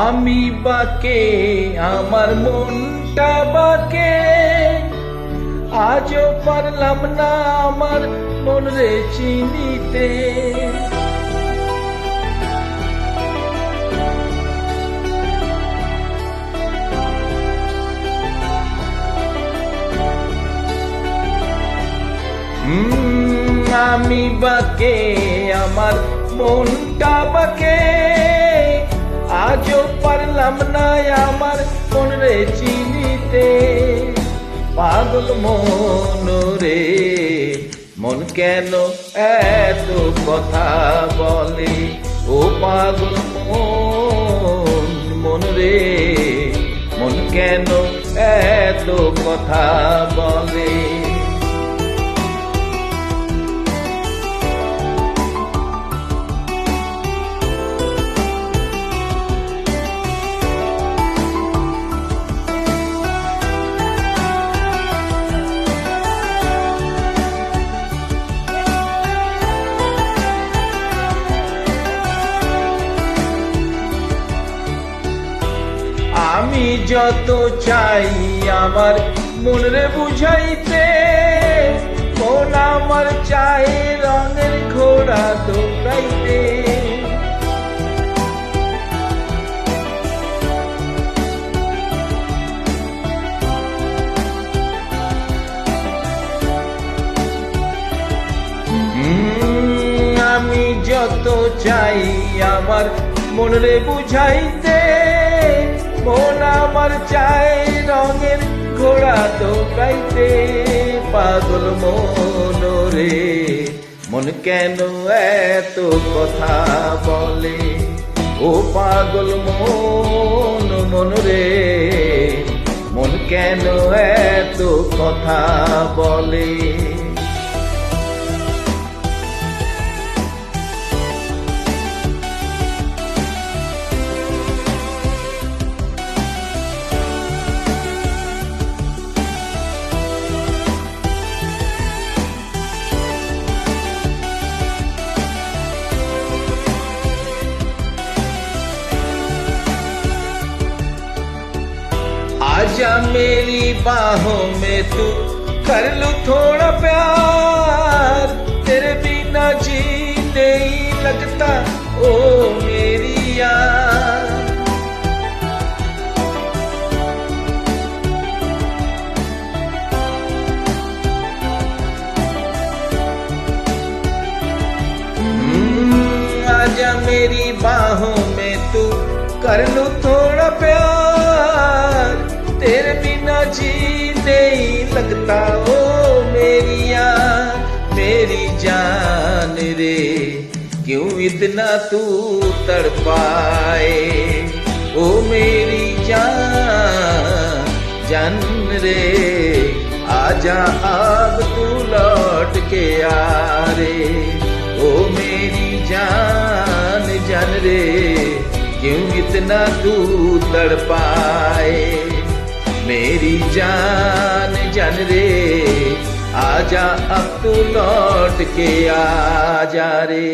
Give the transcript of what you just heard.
আমি বাকে আমার মনটা বাকে, আজও পারলাম না আমার মন রে চিনিতে। আমি বাকে আমার মনটা বাকে, আজও পারলাম না আমার মন রে চিনিতে। পাগল মন রে মন কেন এত কথা বলে, ও পাগল মন মন রে মন কেন এত কথা বলে। আমি যত চাই আমার মন রে বুঝাইতে, মন আমার চাই রঙের ঘোড়া দৌড়াইতে। আমি যত চাই আমার মন রে বুঝাইতে, মন আমার চাই রঙের ঘোড়া দৌড়াইতে। পাগল মন রে মন কেন এত কথা বলে, ও পাগল মন মন রে মন কেন এত কথা বলে। आजा मेरी बाहों में तू कर लूं थोड़ा प्यार, तेरे बिना जी नहीं लगता ओ मेरी यार। आजा मेरी बाहों में तू कर लूं थोड़ा प्यार, तेरे बिना जी नहीं लगता ओ मेरी यार। मेरी जान रे क्यों इतना तू तड़पाए, ओ मेरी जान जान रे आजा अब तू लौट के आ रे। ओ मेरी जान जान रे क्यों इतना तू तड़पाए, मेरी जान जान रे आजा अब तू लौट के आजा रे।